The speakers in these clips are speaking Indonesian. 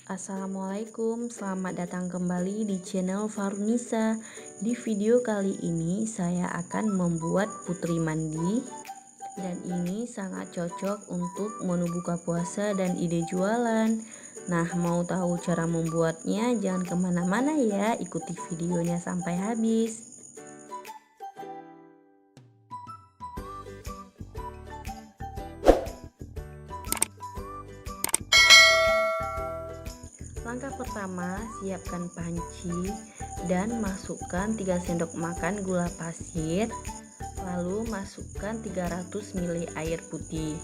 Assalamualaikum, selamat datang kembali di channel Farunisa. Di video kali ini saya akan membuat putri mandi, dan ini sangat cocok untuk menu buka puasa dan ide jualan. Nah, mau tahu cara membuatnya? Jangan kemana-mana ya, ikuti videonya sampai habis. Langkah pertama, siapkan panci dan masukkan 3 sendok makan gula pasir, lalu masukkan 300 ml air putih.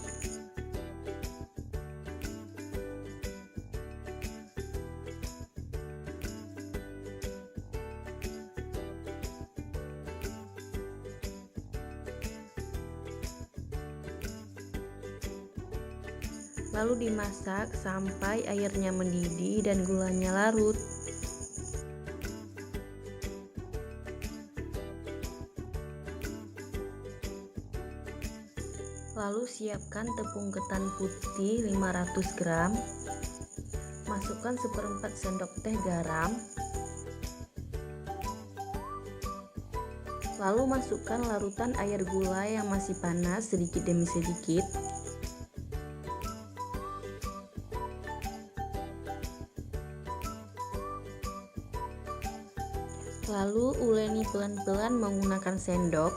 Lalu dimasak sampai airnya mendidih dan gulanya larut. Lalu siapkan tepung ketan putih 500 gram. Masukkan 1/4 sendok teh garam. Lalu masukkan larutan air gula yang masih panas sedikit demi sedikit. Lalu uleni pelan-pelan menggunakan sendok.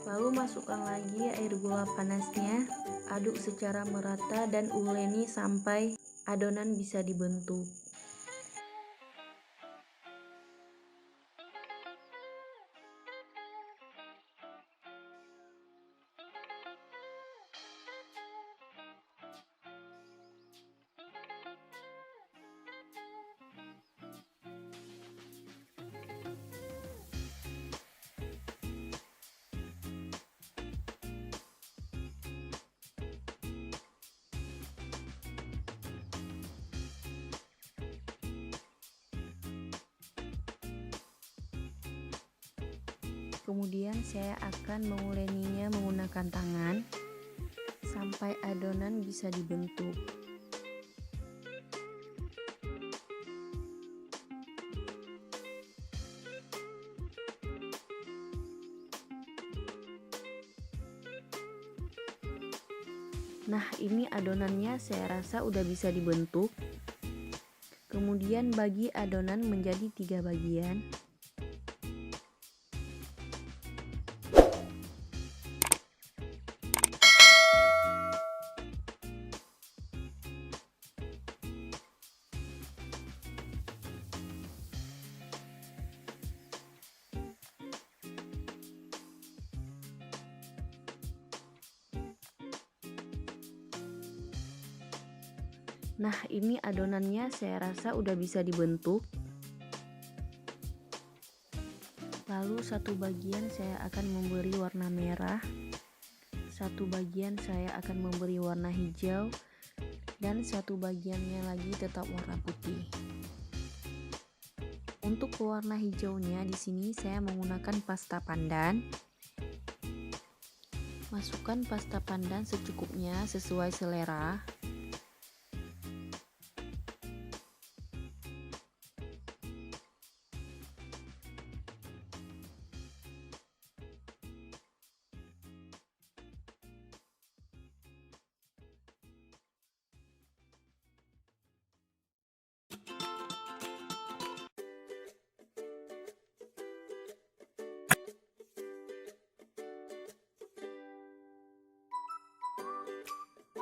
Lalu masukkan lagi air gula panasnya. Aduk secara merata dan uleni sampai adonan bisa dibentuk. Kemudian saya akan menguleninya menggunakan tangan sampai adonan bisa dibentuk. Nah, ini adonannya saya rasa udah bisa dibentuk. Kemudian bagi adonan menjadi 3 bagian. Nah, ini adonannya saya rasa udah bisa dibentuk. Lalu satu bagian saya akan memberi warna merah, satu bagian saya akan memberi warna hijau, dan satu bagiannya lagi tetap warna putih. Untuk pewarna hijaunya di sini saya menggunakan pasta pandan. Masukkan pasta pandan secukupnya sesuai selera.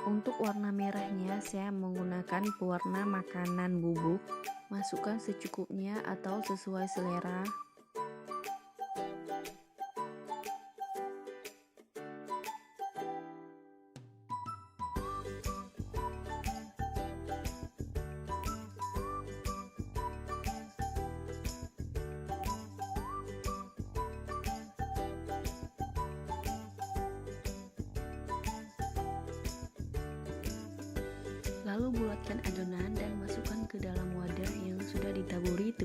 Untuk warna merahnya saya menggunakan pewarna makanan bubuk. Masukkan secukupnya atau sesuai selera. Lalu bulatkan adonan dan masukkan ke dalam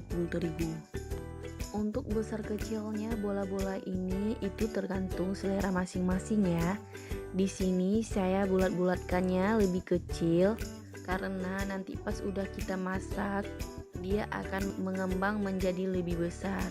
tepung terigu. Untuk besar kecilnya bola-bola ini itu tergantung selera masing-masing ya. Di sini saya bulat-bulatkannya lebih kecil karena nanti pas udah kita masak dia akan mengembang menjadi lebih besar.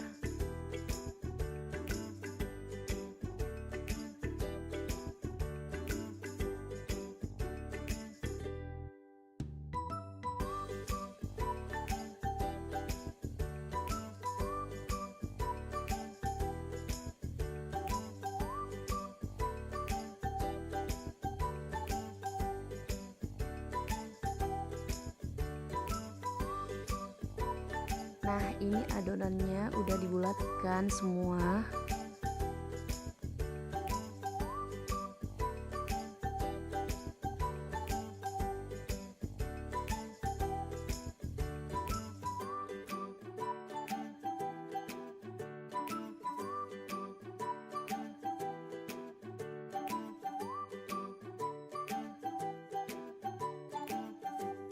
Nah, ini adonannya udah dibulatkan semua.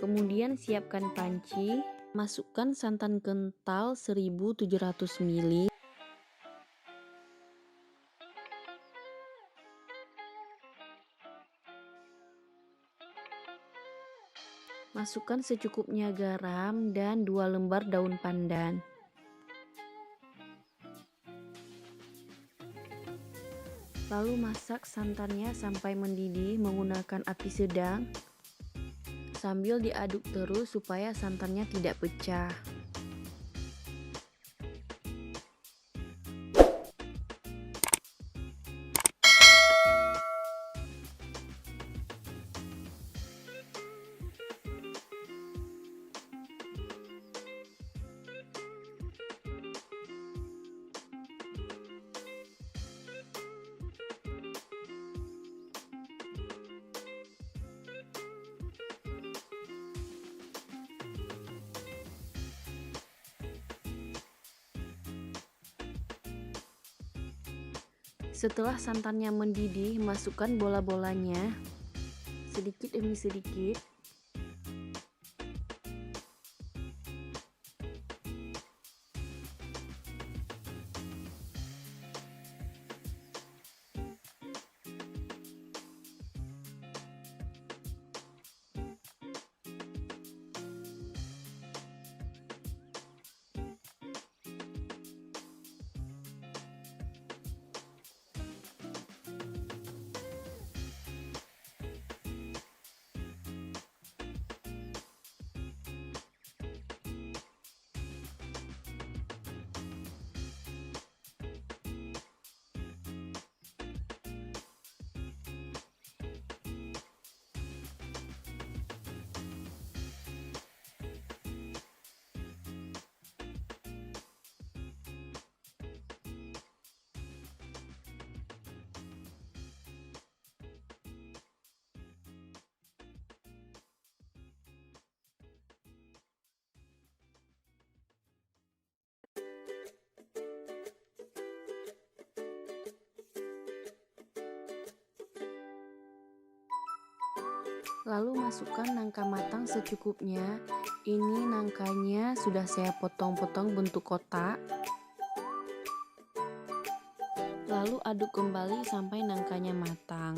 Kemudian siapkan panci, masukkan santan kental 1700 ml. Masukkan secukupnya garam dan 2 lembar daun pandan. Lalu masak santannya sampai mendidih menggunakan api sedang. Sambil diaduk terus supaya santannya tidak pecah. Setelah santannya mendidih, masukkan bola-bolanya sedikit demi sedikit. Lalu masukkan nangka matang secukupnya. Ini nangkanya sudah saya potong-potong bentuk kotak. Lalu aduk kembali sampai nangkanya matang.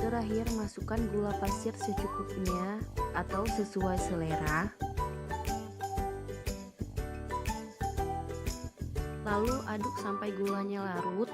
Terakhir, masukkan gula pasir secukupnya atau sesuai selera. Lalu aduk sampai gulanya larut.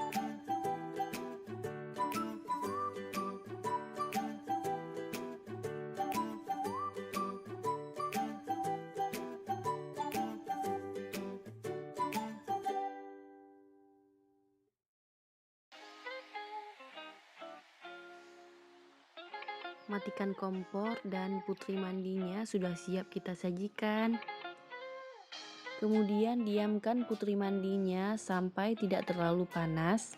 Matikan kompor dan putri mandinya sudah siap kita sajikan. Kemudian diamkan putri mandinya sampai tidak terlalu panas.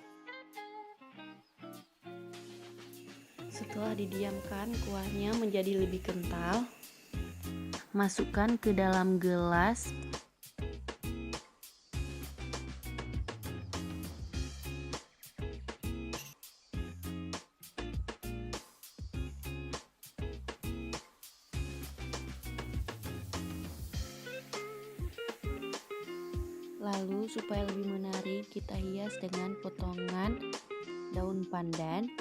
Setelah didiamkan, kuahnya menjadi lebih kental. Masukkan ke dalam gelas. Lalu supaya lebih menarik, kita hias dengan potongan daun pandan.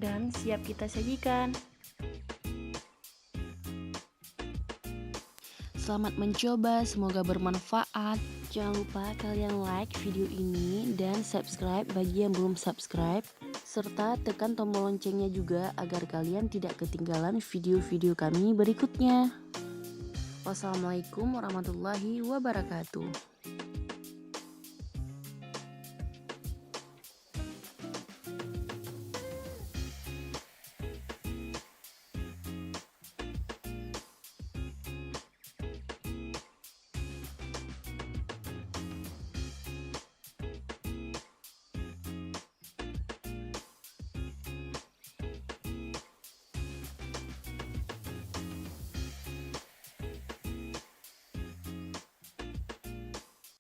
Dan siap kita sajikan. Selamat mencoba, semoga bermanfaat. Jangan lupa kalian like video ini dan subscribe bagi yang belum subscribe, serta tekan tombol loncengnya juga agar kalian tidak ketinggalan video-video kami berikutnya. Wassalamualaikum warahmatullahi wabarakatuh.